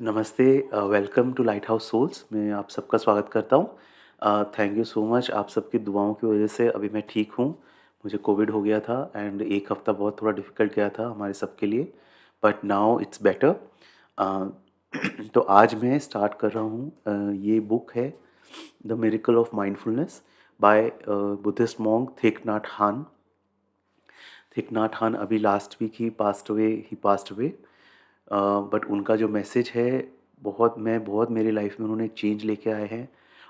नमस्ते, welcome to Lighthouse Souls. मैं आप सबका स्वागत करता हूँ। Thank you so much. आप सबकी दुआओं की वजह से अभी मैं ठीक हूँ। मुझे कोविड हो गया था एंड एक हफ्ता बहुत थोड़ा डिफ़िकल्ट गया था हमारे सबके लिए, बट नाउ इट्स बेटर। तो आज मैं स्टार्ट कर रहा हूँ। ये बुक है the miracle of mindfulness by Buddhist monk Thich Nhat Hanh. Thich Nhat Hanh अभी लास्ट वीक ही पास्ट अवे। बट उनका जो मैसेज है, बहुत मेरी लाइफ में उन्होंने चेंज लेके आए हैं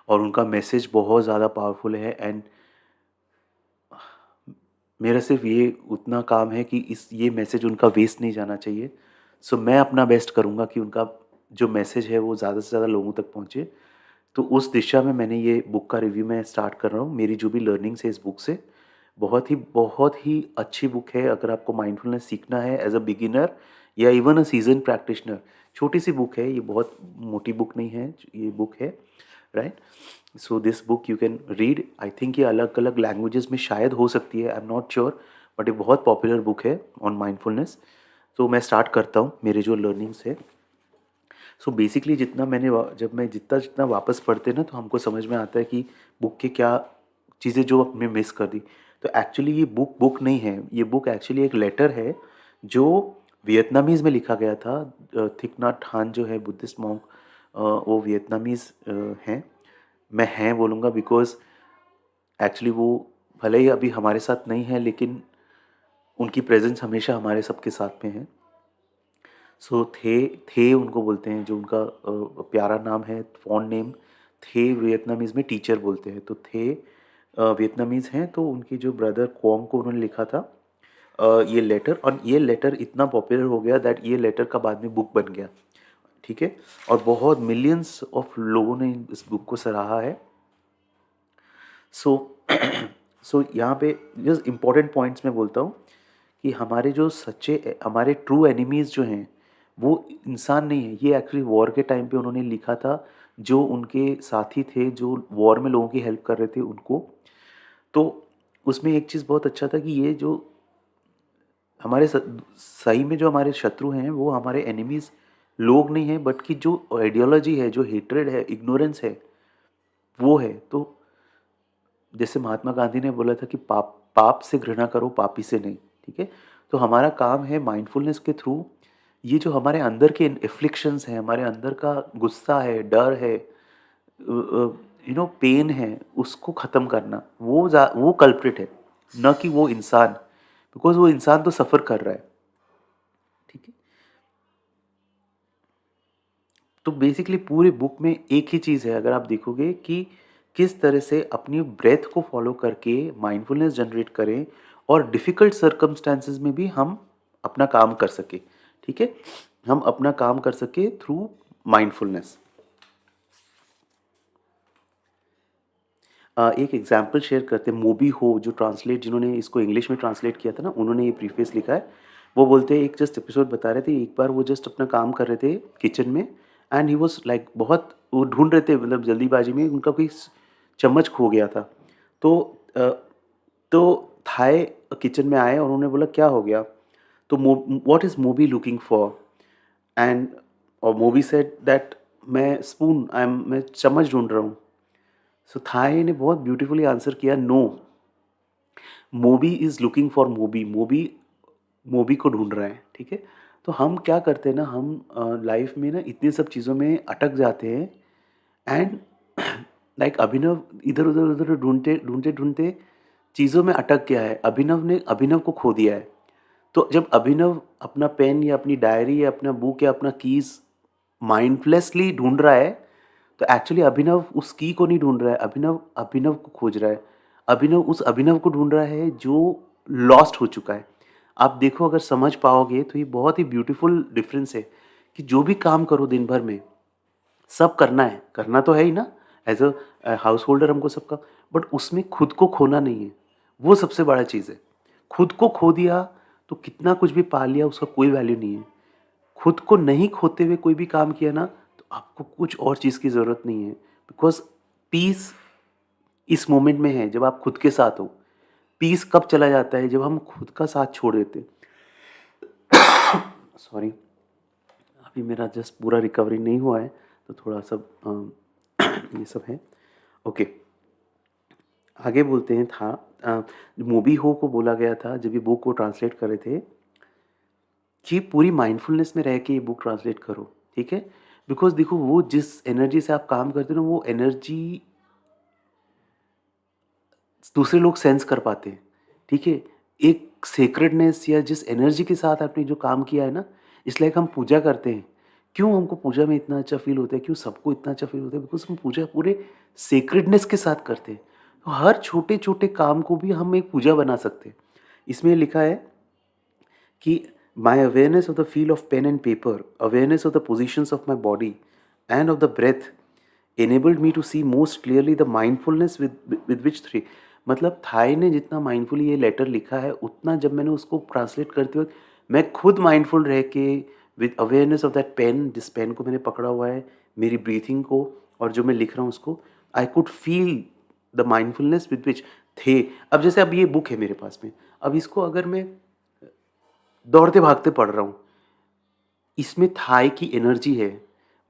और उनका मैसेज बहुत ज़्यादा पावरफुल है। एंड मेरा सिर्फ ये उतना काम है कि इस ये मैसेज उनका वेस्ट नहीं जाना चाहिए। सो मैं अपना बेस्ट करूँगा कि उनका जो मैसेज है वो ज़्यादा से ज़्यादा लोगों तक पहुँचे। तो उस दिशा में मैंने ये बुक का रिव्यू मैं स्टार्ट कर रहा हूँ। मेरी जो भी लर्निंग्स है इस बुक से, बहुत ही अच्छी बुक है अगर आपको माइंडफुलनेस सीखना है एज अ बिगिनर या इवन अ सीजन प्रैक्टिशनर। छोटी सी बुक है ये, बहुत मोटी बुक नहीं है ये बुक है, right. So this book you can read. I think ये अलग अलग लैंग्वेजेस में शायद हो सकती है, I am not sure, but ये बहुत पॉपुलर बुक है ऑन माइंडफुलनेस। तो मैं स्टार्ट करता हूँ मेरे जो लर्निंग्स है। सो बेसिकली जब मैं जितना जितना वापस पढ़ते ना, तो हमको समझ में आता है कि बुक के क्या चीज़ें जो हमने मिस कर दी। तो एक्चुअली ये बुक बुक नहीं है, ये बुक एक्चुअली एक लेटर है जो वियतनामीज़ में लिखा गया था। थिक नाट हान जो है बुद्धिस्ट मॉन्क, वो वियतनामीज़ हैं। मैं हैं बोलूँगा बिकॉज एक्चुअली वो भले ही अभी हमारे साथ नहीं है, लेकिन उनकी प्रेजेंस हमेशा हमारे सबके साथ में है। सो थे उनको बोलते हैं, जो उनका प्यारा नाम है, फ़ॉन्ट नेम। थे वियतनामीज़ में टीचर बोलते हैं, तो थे वियतनामीज़ हैं। तो उनकी जो ब्रदर क्वोंग को उन्होंने लिखा था ये लेटर, और ये लेटर इतना पॉपुलर हो गया दैट ये लेटर का बाद में बुक बन गया, ठीक है। और बहुत मिलियंस ऑफ लोगों ने इस बुक को सराहा है। सो सो यहाँ पे जस्ट इम्पोर्टेंट पॉइंट्स मैं बोलता हूँ कि हमारे ट्रू एनिमीज़ जो हैं वो इंसान नहीं है। ये एक्चुअली वॉर के टाइम पे उन्होंने लिखा था, जो उनके साथी थे जो वॉर में लोगों की हेल्प कर रहे थे उनको। तो उसमें एक चीज़ बहुत अच्छा था कि ये जो सही में जो हमारे शत्रु हैं वो हमारे एनिमीज़ लोग नहीं हैं, बट कि जो आइडियोलॉजी है, जो हेट्रेड है, इग्नोरेंस है, वो है। तो जैसे महात्मा गांधी ने बोला था कि पाप पाप से घृणा करो, पापी से नहीं, ठीक है। तो हमारा काम है माइंडफुलनेस के थ्रू ये जो हमारे अंदर के एफ्लिक्शंस हैं, हमारे अंदर का गुस्सा है, डर है, पेन है, उसको ख़त्म करना। वो कल्प्रिट है, न कि वो इंसान, बिकॉज वो इंसान तो सफ़र कर रहा है, ठीक है। तो बेसिकली पूरी बुक में एक ही चीज़ है, अगर आप देखोगे कि किस तरह से अपनी ब्रेथ को फॉलो करके माइंडफुलनेस जनरेट करें और डिफ़िकल्ट सर्कमस्टेंसेस में भी हम अपना काम कर सके, ठीक है। हम अपना काम कर सके थ्रू माइंडफुलनेस। एक एग्जाम्पल शेयर करते हैं। मोबी हो जो ट्रांसलेट जिन्होंने इसको इंग्लिश में ट्रांसलेट किया था ना, उन्होंने ये प्रीफेस लिखा है। वो बोलते हैं, एक जस्ट एपिसोड बता रहे थे, एक बार वो जस्ट अपना काम कर रहे थे किचन में एंड ही वाज लाइक, बहुत वो ढूंढ रहे थे, मतलब जल्दीबाजी में उनका कोई चम्मच खो गया था। तो अ, तो थाई किचन में आए और उन्होंने बोला क्या हो गया। तो what is Moby looking for, and और मोबी सेड दैट मैं चम्मच ढूंढ रहा हूँ। सो थाई ने बहुत ब्यूटीफुली आंसर किया, नो, मोबी इज़ लुकिंग फॉर मोबी, मोबी मोबी को ढूंढ रहा है, ठीक है। तो हम क्या करते हैं ना, हम लाइफ में ना इतनी सब चीज़ों में अटक जाते हैं एंड लाइक अभिनव इधर उधर उधर ढूंढते ढूंढते ढूंढते चीज़ों में अटक गया है। अभिनव ने अभिनव को खो दिया है। तो जब अभिनव अपना पेन या अपनी डायरी या अपना बुक या अपना कीज़ माइंडलेसली ढूंढ रहा है, तो एक्चुअली अभिनव उस की को नहीं ढूंढ रहा है, अभिनव अभिनव को खोज रहा है। अभिनव उस अभिनव को ढूंढ रहा है जो लॉस्ट हो चुका है। आप देखो, अगर समझ पाओगे तो ये बहुत ही ब्यूटीफुल डिफरेंस है कि जो भी काम करो दिन भर में, सब करना है, करना तो है ही ना, एज अ हाउस होल्डर हमको सबका, बट उसमें खुद को खोना नहीं है। वो सबसे बड़ा चीज़ है। खुद को खो दिया तो कितना कुछ भी पा लिया, उसका कोई वैल्यू नहीं है। खुद को नहीं खोते हुए कोई भी काम किया ना, तो आपको कुछ और चीज़ की ज़रूरत नहीं है, बिकॉज पीस इस मोमेंट में है जब आप खुद के साथ हो। पीस कब चला जाता है, जब हम खुद का साथ छोड़ देते। सॉरी, अभी मेरा जस्ट पूरा रिकवरी नहीं हुआ है, तो थोड़ा सा ये सब है। ओके, आगे बोलते हैं। मोबी हो को बोला गया था जब ये बुक को ट्रांसलेट कर रहे थे कि पूरी माइंडफुलनेस में रह के ये बुक ट्रांसलेट करो, ठीक है? बिकॉज़ देखो, वो जिस एनर्जी से आप काम करते हो ना, वो एनर्जी दूसरे लोग सेंस कर पाते हैं, ठीक है? एक सेक्रेडनेस या जिस एनर्जी के साथ आपने जो काम किया है ना, इसलिए हम पूजा करते हैं। क्यों हमको पूजा में इतना अच्छा फ़ील होता है? क्यों सबको इतना अच्छा फ़ील होता है? बिकॉज़ हम पूजा पूरे सेक्रेडनेस के साथ करते हैं। तो हर छोटे-छोटे काम को भी हम एक पूजा बना सकते हैं। इसमें लिखा है कि my awareness of the feel of pen and paper, awareness of the positions of my body and of the breath enabled me to see most clearly the mindfulness with which three, मतलब Thai ने जितना mindfully ये letter लिखा है, उतना जब मैंने उसको ट्रांसलेट करते वक्त मैं खुद माइंडफुल रह के with awareness of that pain, जिस पेन को मैंने पकड़ा हुआ है, मेरी ब्रीथिंग को, और जो मैं लिख रहा हूँ उसको, I could feel the mindfulness with which थे। अब जैसे अब ये बुक है मेरे पास में, अब इसको अगर मैं दौड़ते भागते पढ़ रहा हूँ, इसमें थाई की एनर्जी है,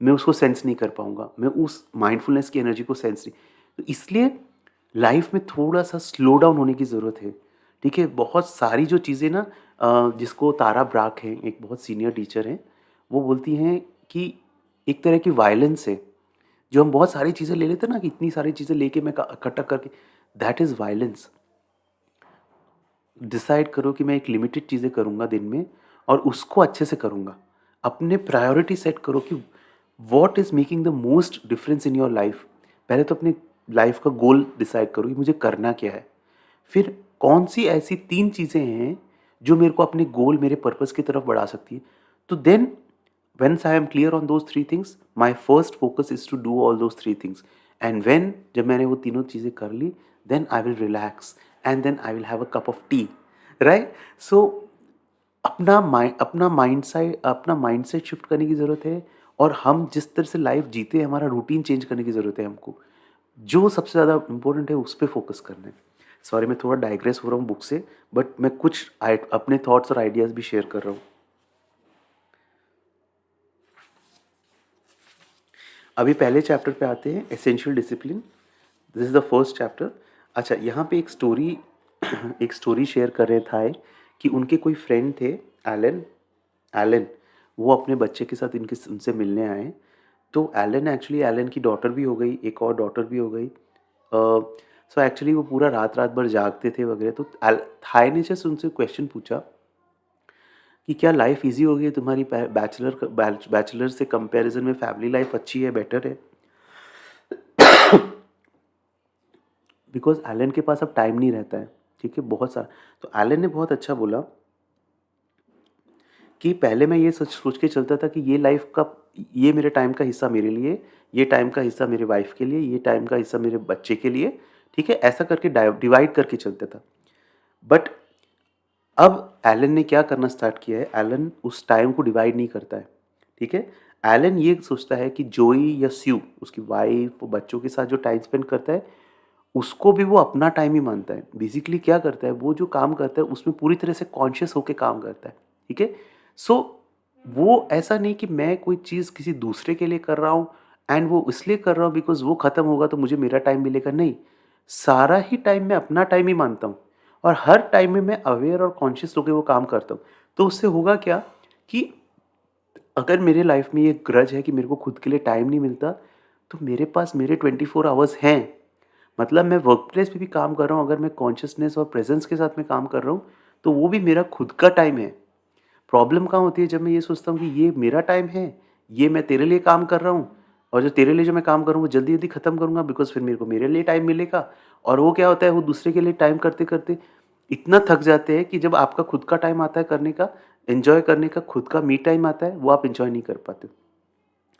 मैं उसको सेंस नहीं कर पाऊँगा, मैं उस माइंडफुलनेस की एनर्जी को सेंस नहीं, तो इसलिए लाइफ में थोड़ा-सा स्लो डाउन होने की ज़रूरत है, ठीक है? बहुत सारी जो चीज़ें ना, जिसको तारा ब्राक हैं, एक बहुत सीनियर टीचर हैं, वो बोलती हैं कि एक तरह की वायलेंस है, जो हम बहुत सारी चीज़ें ले लेते हैं ना, कि इतनी सारी चीज़ें लेके मैं इकट्ठा करके, दैट इज़ वायलेंस। डिसाइड करो कि मैं एक लिमिटेड चीज़ें करूँगा दिन में, और उसको अच्छे से करूँगा। अपने प्रायोरिटी सेट करो कि what is making the most difference in your life. पहले तो अपनी लाइफ का गोल डिसाइड करो कि मुझे करना क्या है। फिर कौन सी ऐसी 3 चीज़ें हैं जो मेरे को अपने गोल, मेरे पर्पस की तरफ बढ़ा सकती है। तो then once I am clear on those 3 things, my first focus is to do all those 3 things, and when जब मैंने वो तीनों चीज़ें कर ली, then I will relax and then I will have a cup of tea, right? So अपना mindset shift करने की ज़रूरत है, और हम जिस तरह से लाइफ जीते हैं, हमारा रूटीन चेंज करने की ज़रूरत है हमको। जो सबसे ज़्यादा इम्पोर्टेंट है उस पे फोकस करना है। सॉरी, मैं थोड़ा डाइग्रेस हो रहा हूँ बुक से, बट मैं कुछ अपने थॉट्स और आइडियाज़ भी शेयर कर रहा हूँ। अभी पहले चैप्टर पे आते हैं, essential discipline. This is the first chapter. अच्छा, यहाँ पे एक स्टोरी एक स्टोरी शेयर कर रहे थे कि उनके कोई फ्रेंड थे, एलन एलन वो अपने बच्चे के साथ उनसे मिलने आए। तो एलन की डॉटर भी हो गई, एक और डॉटर भी हो गई। सो एक्चुअली वो पूरा रात रात भर जागते थे वगैरह। तो थाई ने जस्ट उनसे क्वेश्चन पूछा कि क्या लाइफ इजी हो गई है तुम्हारी, बैचलर से कंपैरिजन में फैमिली लाइफ अच्छी है, बेटर है? बिकॉज एलन के पास अब टाइम नहीं रहता है, ठीक है, बहुत सारा। तो एलन ने बहुत अच्छा बोला कि पहले मैं ये सोच सोच के चलता था कि ये मेरे टाइम का हिस्सा मेरे लिए, ये टाइम का हिस्सा मेरे वाइफ के लिए, ये टाइम का हिस्सा मेरे बच्चे के लिए, ठीक है, ऐसा करके डिवाइड करके चलता था। बट अब एलन ने क्या करना स्टार्ट किया है, एलन उस टाइम को डिवाइड नहीं करता है, ठीक है। एलन ये सोचता है कि जोई या स्यू, उसकी वाइफ, बच्चों के साथ जो टाइम स्पेंड करता है, उसको भी वो अपना टाइम ही मानता है। बेसिकली क्या करता है, वो जो काम करता है उसमें पूरी तरह से कॉन्शियस होकर काम करता है, ठीक है। सो वो ऐसा नहीं कि मैं कोई चीज़ किसी दूसरे के लिए कर रहा हूँ एंड वो इसलिए कर रहा हूँ बिकॉज वो ख़त्म होगा तो मुझे मेरा टाइम मिलेगा, नहीं। सारा ही टाइम मैं अपना टाइम ही मानता हूँ, और हर टाइम में मैं अवेयर और कॉन्शियस होकर वो काम करता हूँ। तो उससे होगा क्या कि अगर मेरे लाइफ में ये ग्रज है कि मेरे को खुद के लिए टाइम नहीं मिलता, तो मेरे पास मेरे 24 आवर्स हैं। मतलब मैं वर्क प्लेस पे भी काम कर रहा हूँ, अगर मैं कॉन्शियसनेस और प्रेजेंस के साथ में काम कर रहा हूँ, तो वो भी मेरा खुद का टाइम है। प्रॉब्लम कहाँ होती है, जब मैं ये सोचता हूँ कि ये मेरा टाइम है, ये मैं तेरे लिए काम कर रहा हूँ, और जो तेरे लिए जो मैं काम कर रहा हूँ वो जल्दी जल्दी ख़त्म करूँगा बिकॉज फिर मेरे को मेरे लिए टाइम मिलेगा। और वो क्या होता है, वो दूसरे के लिए टाइम करते करते इतना थक जाते हैं कि जब आपका खुद का टाइम आता है करने का, एंजॉय करने का, खुद का मी टाइम आता है, वो आप एंजॉय नहीं कर पाते।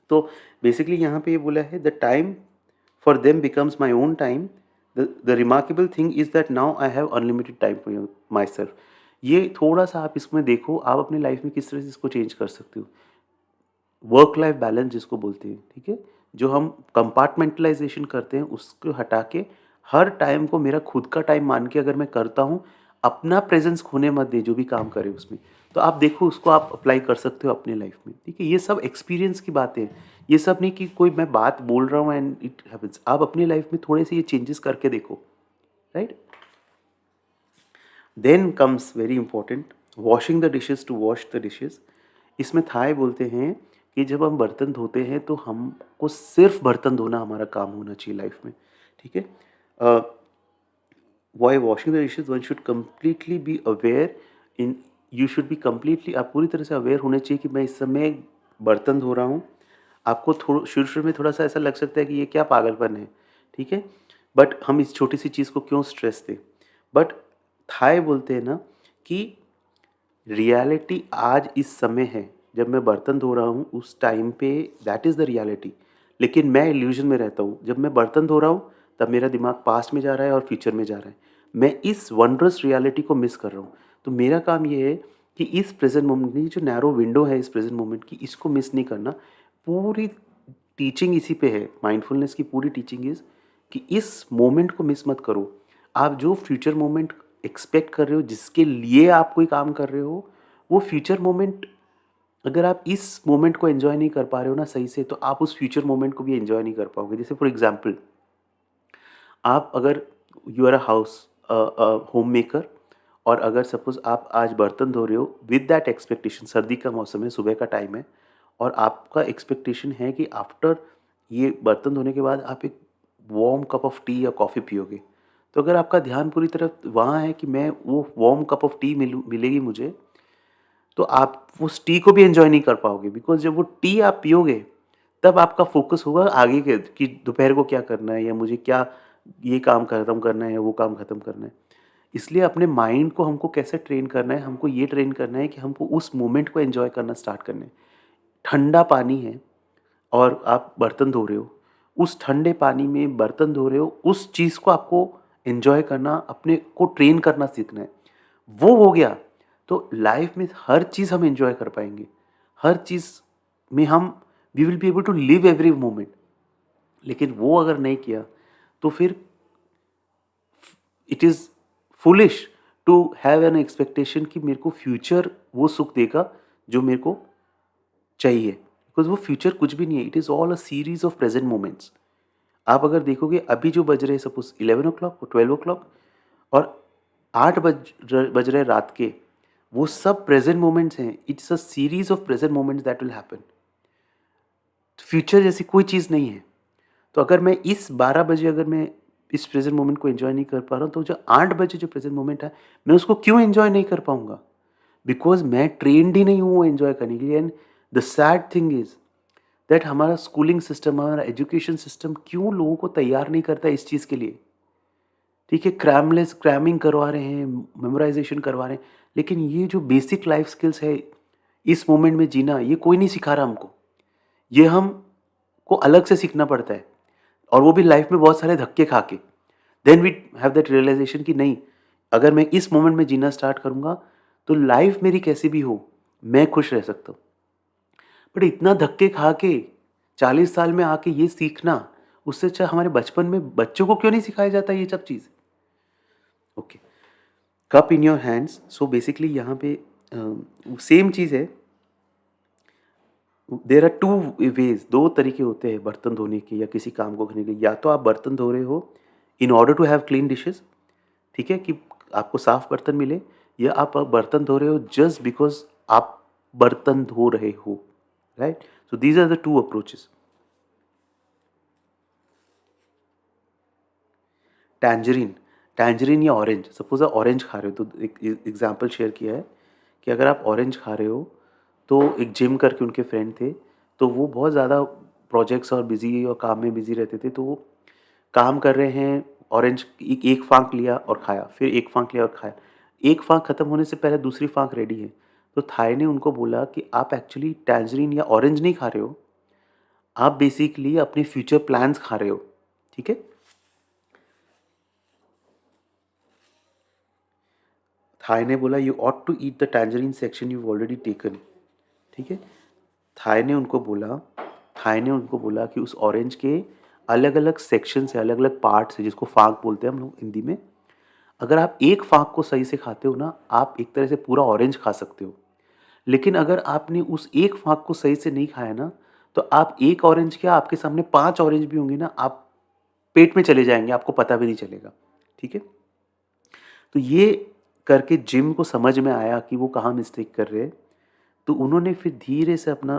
तो बेसिकली यहाँ पे ये बोला है, the time for them becomes my own time, the remarkable thing is that now I have unlimited time for my self. ये थोड़ा सा आप इसमें देखो, आप अपनी लाइफ में किस तरह से इसको चेंज कर सकते हो। वर्क लाइफ बैलेंस जिसको बोलते हैं, ठीक है, जो हम कंपार्टमेंटलाइजेशन करते हैं उसको हटा के हर टाइम को मेरा खुद का टाइम मान के अगर मैं करता हूँ, अपना प्रेजेंस खोने मत दे जो भी काम करे उसमें, तो आप देखो उसको आप अप्लाई कर सकते हो अपने लाइफ में, ठीक है। ये सब एक्सपीरियंस की बातें हैं, ये सब नहीं कि कोई मैं बात बोल रहा हूँ एंड इट हैपेंस। आप अपनी लाइफ में थोड़े से ये चेंजेस करके देखो, right. Then comes very important, washing the dishes to wash the dishes. इसमें थाई बोलते हैं कि जब हम बर्तन धोते हैं तो हमको सिर्फ बर्तन धोना हमारा काम होना चाहिए लाइफ में, ठीक है। Why washing the dishes one should completely be aware in, you should be completely, आप पूरी तरह से अवेयर होने चाहिए कि मैं इस समय बर्तन धो रहा हूँ। आपको थोड़ा शुरू शुरू में थोड़ा सा ऐसा लग सकता है कि ये क्या पागलपन है, ठीक है, बट हम इस छोटी सी चीज़ को क्यों स्ट्रेस दें। बट थाई बोलते हैं ना कि रियलिटी आज इस समय है, जब मैं बर्तन धो रहा हूँ उस टाइम पे दैट इज़ द रियलिटी। लेकिन मैं इल्यूजन में रहता हूँ, जब मैं बर्तन धो रहा हूँ तब मेरा दिमाग पास्ट में जा रहा है और फ्यूचर में जा रहा है। मैं इस वंडरस रियलिटी को मिस कर रहा हूँ। तो मेरा काम ये है कि इस प्रेजेंट मोमेंट की जो नैरो विंडो है इस प्रेजेंट मोमेंट की, इसको मिस नहीं करना। पूरी टीचिंग इसी पे है, माइंडफुलनेस की पूरी टीचिंग इज़ कि इस मोमेंट को मिस मत करो। आप जो फ्यूचर मोमेंट एक्सपेक्ट कर रहे हो, जिसके लिए आप कोई काम कर रहे हो, वो फ्यूचर मोमेंट अगर आप इस मोमेंट को एन्जॉय नहीं कर पा रहे हो ना सही से, तो आप उस फ्यूचर मोमेंट को भी एन्जॉय नहीं कर पाओगे। जैसे फॉर एग्ज़ाम्पल, आप अगर you are a house homemaker, और अगर सपोज़ आप आज बर्तन धो रहे हो विद दैट एक्सपेक्टेशन, सर्दी का मौसम है, सुबह का टाइम है, और आपका एक्सपेक्टेशन है कि आफ्टर ये बर्तन धोने के बाद आप एक वार्म कप ऑफ टी या कॉफ़ी पियोगे। तो अगर आपका ध्यान पूरी तरह वहाँ है कि मैं वो वार्म कप ऑफ टी मिलेगी मुझे, तो आप उस टी को भी एन्जॉय नहीं कर पाओगे, बिकॉज़ जब वो टी आप पियोगे, तब आपका फ़ोकस होगा आगे के कि दोपहर को क्या करना है, या मुझे क्या ये काम ख़त्म करना है या वो काम ख़त्म करना है। इसलिए अपने माइंड को हमको कैसे ट्रेन करना है, हमको ये ट्रेन करना है कि हमको उस मोमेंट को एन्जॉय करना स्टार्ट करना है। ठंडा पानी है और आप बर्तन धो रहे हो, उस ठंडे पानी में बर्तन धो रहे हो, उस चीज़ को आपको एन्जॉय करना, अपने को ट्रेन करना सीखना है। वो हो गया, तो लाइफ में हर चीज़ हम एन्जॉय कर पाएँगे। हर चीज़ में हम we will be able to live every moment. लेकिन वो अगर नहीं किया, तो फिर it is foolish to have an expectation कि मेरे को फ्यूचर वो सुख देगा जो मेरे को चाहिए, बिकॉज़ वो फ्यूचर कुछ भी नहीं है, it is all a series of present moments. आप अगर देखोगे अभी जो बज रहे हैं सपोज़ 11 ओ क्लॉक और 12 ओ क्लॉक और 8 बज रहे हैं रात के, वो सब प्रेज़ेंट मोमेंट्स हैं। It's a series of present moments that will happen. Future जैसी कोई चीज़ नहीं है। तो अगर मैं इस 12 बजे अगर मैं इस प्रेज़ेंट मोमेंट को एन्जॉय नहीं कर पा रहा हूँ, तो जो 8 बजे जो प्रेज़ेंट मोमेंट है, मैं उसको क्यों एन्जॉय नहीं कर पाऊँगा? बिकॉज़ मैं ट्रेन्ड ही नहीं हूँ वो एन्जॉय करने के लिए। And the sad thing is that हमारा स्कूलिंग सिस्टम, हमारा एजुकेशन सिस्टम क्यों लोगों को तैयार नहीं करता इस चीज़ के लिए? ठीक है, क्रैमिंग करवा रहे हैं, मेमोराइज़ेशन करवा रहे हैं, लेकिन ये जो बेसिक लाइफ़ स्किल्स है, इस मोमेंट में जीना, ये कोई नहीं सिखा रहा हमको। ये हमको अलग से सीखना पड़ता है, और वो भी लाइफ़ में बहुत सारे धक्के खा के। Then we have that realisation कि नहीं, अगर मैं इस मोमेंट में जीना स्टार्ट करूँगा, तो लाइफ़ मेरी कैसी भी हो, मैं खुश रह सकता हूँ। बट इतना धक्के खा के 40 साल में आके ये सीखना, उससे अच्छा हमारे बचपन में बच्चों को क्यों नहीं सिखाया जाता ये सब चीज़? Okay, cup in your hands. So basically यहाँ पे सेम चीज़ है। देयर आर टू वेज, दो तरीके होते हैं बर्तन धोने के या किसी काम को करने के। या तो आप बर्तन धो रहे हो in order to have clean dishes, ठीक है, कि आपको साफ बर्तन मिले, या आप बर्तन धो रहे हो जस्ट बिकॉज आप बर्तन धो रहे हो, right. So these are the two approaches. Tangerine, tangerine या ऑरेंज, सपोज आप ऑरेंज खा रहे हो, तो एक एग्जाम्पल शेयर किया है कि अगर आप ऑरेंज खा रहे हो, तो एक जिम करके उनके फ्रेंड थे, तो वो बहुत ज़्यादा प्रोजेक्ट्स और बिजी और काम में बिजी रहते थे, तो वो काम कर रहे हैं, ऑरेंज एक फांक लिया और खाया, फिर एक फांक लिया और खाया। एक फांक खत्म होने से पहले दूसरी फांक रेडी है। तो थाई ने उनको बोला कि आप एक्चुअली टैंजरीन या ऑरेंज नहीं खा रहे हो, आप बेसिकली अपने फ्यूचर प्लान्स खा रहे हो, ठीक है। थाई ने बोला you ought to eat the tangerine section you already taken, ठीक है। थाई ने उनको बोला थाई ने उनको बोला कि उस ऑरेंज के अलग अलग सेक्शन है, अलग अलग पार्ट्स है, जिसको फांक बोलते हैं हम लोग हिंदी में। अगर आप एक फांक को सही से खाते हो ना, आप एक तरह से पूरा ऑरेंज खा सकते हो। लेकिन अगर आपने उस एक फाँक को सही से नहीं खाया ना, तो आप 1 ऑरेंज क्या आपके सामने 5 ऑरेंज भी होंगे ना, आप पेट में चले जाएँगे, आपको पता भी नहीं चलेगा। ठीक है? तो ये करके जिम को समझ में आया कि वो कहाँ मिस्टेक कर रहे हैं। तो उन्होंने फिर धीरे से अपना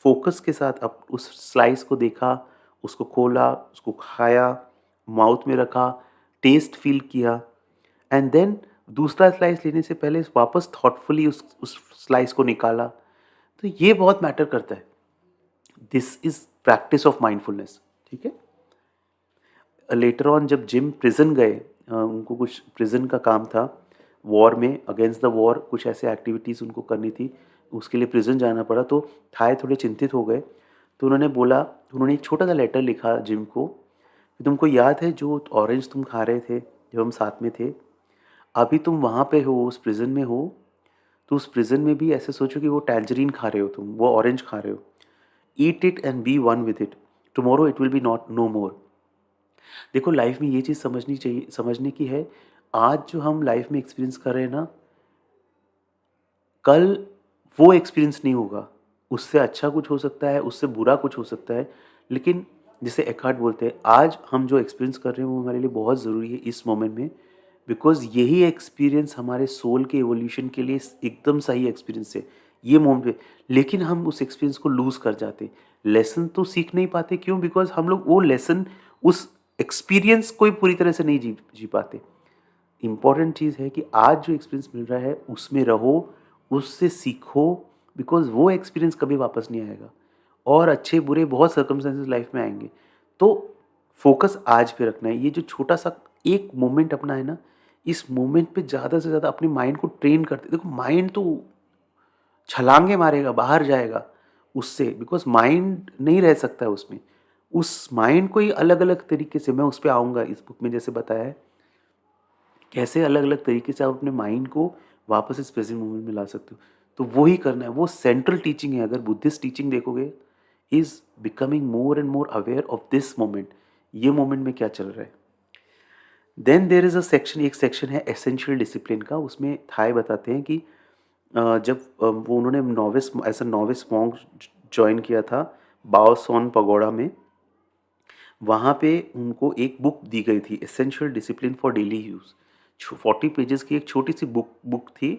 फ़ोकस के साथ उस स्लाइस को देखा, उसको खोला, उसको खाया, माउथ में रखा, टेस्ट फ़ील किया एंड देन दूसरा स्लाइस लेने से पहले वापस थॉटफुली उस स्लाइस को निकाला। तो ये बहुत मैटर करता है। This is practice of mindfulness. ठीक है? लेटर ऑन जब जिम प्रिज़न गए, उनको कुछ प्रिज़न का काम था, वॉर में अगेंस्ट द वॉर कुछ ऐसे एक्टिविटीज़ उनको करनी थी, उसके लिए प्रिज़न जाना पड़ा, तो थाई थोड़े चिंतित हो गए। तो उन्होंने बोला, उन्होंने एक छोटा-सा लेटर लिखा जिम को कि तुमको याद है जो ऑरेंज तुम खा रहे थे, जब हम साथ में थे, अभी तुम वहाँ पे हो, उस प्रिज़न में हो, तो उस प्रिज़न में भी ऐसे सोचो कि वो टैंजरीन खा रहे हो तुम, वो ऑरेंज खा रहे हो। Eat it and be one with it, tomorrow it will be not no more. देखो लाइफ में ये चीज़ समझनी चाहिए, समझने की है, आज जो हम लाइफ में एक्सपीरियंस कर रहे हैं ना, कल वो एक्सपीरियंस नहीं होगा। उससे अच्छा कुछ हो सकता है, उससे बुरा कुछ हो सकता है, लेकिन जिसे एकार्ट बोलते हैं, आज हम जो एक्सपीरियंस कर रहे हैं वो हमारे लिए बहुत ज़रूरी है इस मोमेंट में, बिकॉज़ यही एक्सपीरियंस हमारे सोल के इवोल्यूशन के लिए एकदम सही एक्सपीरियंस है, ये मोमेंट पे। लेकिन हम उस एक्सपीरियंस को लूज़ कर जाते हैं। लेसन तो सीख नहीं पाते, क्यों? बिकॉज़ हम लोग वो लेसन, उस एक्सपीरियंस को ही पूरी तरह से नहीं जी पाते। इम्पॉर्टेंट चीज़ है कि आज जो एक्सपीरियंस मिल रहा है उसमें रहो, उससे सीखो, बिकॉज़ वो एक्सपीरियंस कभी वापस नहीं आएगा और अच्छे बुरे बहुत सर्कमस्टेंसेस लाइफ में आएँगे। तो फ़ोकस आज पे रखना है। ये जो छोटा-सा एक मोमेंट अपना है ना, इस मोमेंट पे ज़्यादा से ज़्यादा अपने माइंड को ट्रेन करते, देखो माइंड तो छलांगे मारेगा, बाहर जाएगा उससे, बिकॉज़ माइंड नहीं रह सकता है उसमें। उस माइंड को ही अलग-अलग तरीके से, मैं उस पे आऊँगा इस बुक में जैसे बताया है, कैसे अलग-अलग तरीके से आप अपने माइंड को वापस इस प्रेज़ेंट मोमेंट में ला सकते हो। तो वो ही करना है, वो सेंट्रल टीचिंग है। अगर बुद्धिस्ट टीचिंग देखोगे, is becoming more and more aware of this moment, ये मोमेंट में क्या चल रहा है। Then there is a section, एक सेक्शन है एसेंशियल डिसिप्लिन का, उसमें थाई बताते हैं कि जब वो उन्होंने novice as a novice monk join किया था बाओसोन पगोड़ा में, वहाँ पे उनको एक बुक दी गई थी, essential discipline for daily use. 40 pages की एक छोटी-सी बुक थी।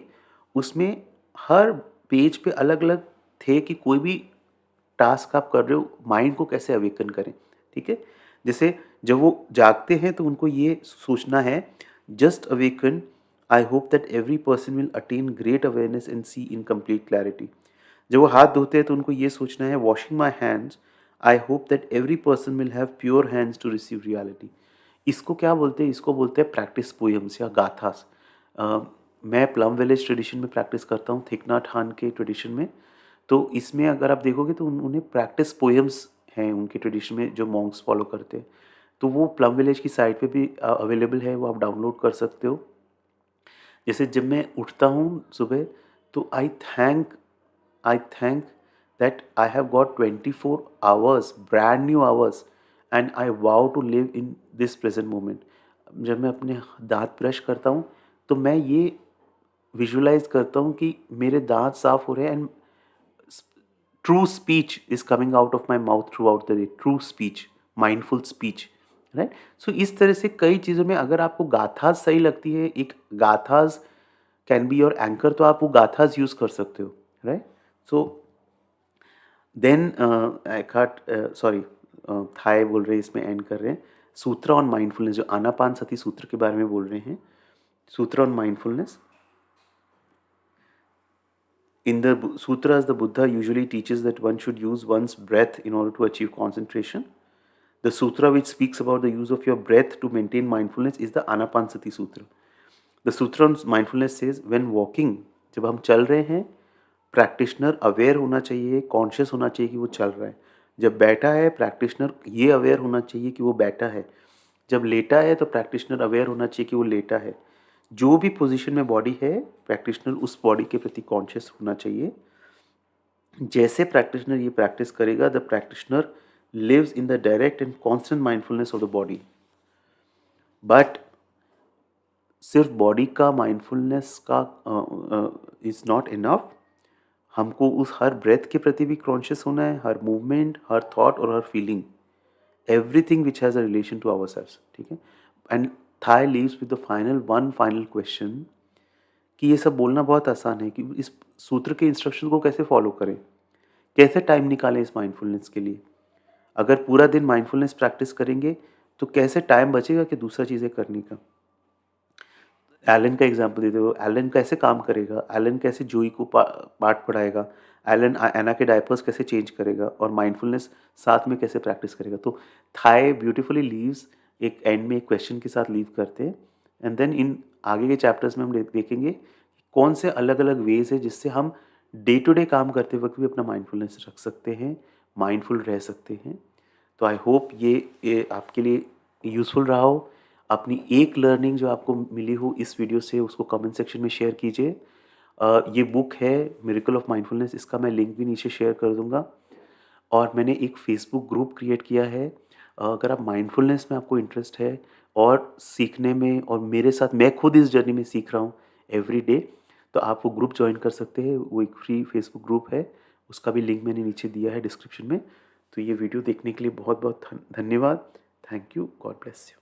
उसमें हर पेज पे अलग-अलग थे कि कोई भी टास्क आप कर रहे हो, माइंड को कैसे अवेकन करें, ठीक है? जैसे जब वो जागते हैं तो उनको ये सोचना है, just awaken, I hope that every person will attain great awareness and see in complete clarity. जब वो हाथ धोते हैं तो उनको ये सोचना है, washing my hands, I hope that every person will have pure hands to receive reality. इसको क्या बोलते हैं? इसको बोलते हैं प्रैक्टिस पोएम्स या गाथास। मैं प्लम विलेज ट्रेडिशन में प्रैक्टिस करता हूँ, थिक नॉट हान के ट्रेडिशन में। तो इसमें अगर आप देखोगे तो उन्हें प्रैक्टिस पोएम्स हैं उनके ट्रेडिशन में जो मॉन्क्स फॉलो करते हैं। तो वो प्लम विलेज की साइट पे भी अवेलेबल है, वो आप डाउनलोड कर सकते हो। जैसे जब मैं उठता हूँ सुबह, तो आई thank that I have got 24 hours, brand new hours, and I vow to live in this present moment. जब मैं अपने दाँत ब्रश करता हूँ, तो मैं ये विजुअलाइज़ करता हूँ कि मेरे दाँत साफ़ हो रहे हैं and true speech is coming out of my mouth throughout the day, true speech, mindful speech, right? So इस तरह से कई चीज़ों में अगर आपको गाथास सही लगती है, एक gathas can be your anchor, तो आप वो गाथास यूज़ कर सकते हो, right? So then Eckhart, sorry, Thay बोल रहे हैं, इसमें एंड कर रहे हैं। सूत्रा ऑन माइंडफुलनेस, जो आनापानसति सूत्र के बारे में बोल रहे हैं, sutra on mindfulness. In the sutras, the Buddha usually teaches that one should use one's breath in order to achieve concentration. The sutra which speaks about the use of your breath to maintain mindfulness is the Anapansati Sutra. The sutra on mindfulness says, when walking, जब हम चल रहे हैं, practitioner aware होना चाहिए, conscious होना चाहिए कि वो चल रहा है। जब बैठा है, प्रैक्टिशनर ये अवेयर होना चाहिए कि वो बैठा है। जब लेटा है तो प्रैक्टिशनर अवेयर होना चाहिए कि वो लेटा है। जो भी पोजीशन में बॉडी है, प्रैक्टिशनर उस बॉडी के प्रति कॉन्शियस होना चाहिए। जैसे प्रैक्टिशनर ये प्रैक्टिस करेगा, the practitioner lives in the direct and constant mindfulness of the body. But सिर्फ बॉडी का माइंडफुलनेस का इज़ नॉट इनफ। हमको उस हर ब्रेथ के प्रति भी कॉन्शियस होना है, हर मूवमेंट, हर थॉट और हर feeling, everything which has a relation to ourselves, ठीक है? And Thay leaves with the final question कि ये सब बोलना बहुत आसान है कि इस सूत्र के इंस्ट्रक्शन को कैसे फॉलो करें? कैसे टाइम निकालें इस माइंडफुलनेस के लिए? अगर पूरा दिन माइंडफुलनेस प्रैक्टिस करेंगे, तो कैसे टाइम बचेगा कि दूसरा चीज़ें करने का? एलन का एग्ज़ाम्पल देते हो, एलन कैसे काम करेगा? एलन कैसे जोई को पाठ पढ़ाएगा? एलन एना के डायपर्स कैसे चेंज करेगा? और माइंडफुलनेस साथ में कैसे प्रैक्टिस करेगा? तो थाई ब्यूटीफुली लीव्स एक एंड में एक क्वेश्चन के साथ लीव करते हैं, एंड देन इन आगे के चैप्टर्स में हम देखेंगे कौन से अलग-अलग वेज़ है जिससे हम डे टू डे काम करते वक़्त भी अपना माइंडफुलनेस रख सकते हैं, माइंडफुल रह सकते हैं। तो आई होप ये आपके लिए यूज़फुल रहा हो। अपनी एक लर्निंग जो आपको मिली हो इस वीडियो से उसको कमेंट सेक्शन में शेयर कीजिए। ये बुक है मिरेकल ऑफ माइंडफुलनेस, इसका मैं लिंक भी नीचे शेयर कर दूँगा। और मैंने एक फ़ेसबुक ग्रुप क्रिएट किया है। अगर आप माइंडफुलनेस में आपको इंटरेस्ट है और सीखने में, और मेरे साथ मैं खुद इस जर्नी में सीख रहा हूँ एवरी डे, तो आप वो ग्रुप जॉइन कर सकते हैं। वो एक फ्री फ़ेसबुक ग्रुप है, उसका भी लिंक मैंने नीचे दिया है डिस्क्रिप्शन में। तो ये वीडियो देखने के लिए बहुत-बहुत धन्यवाद। Thank you. God bless you.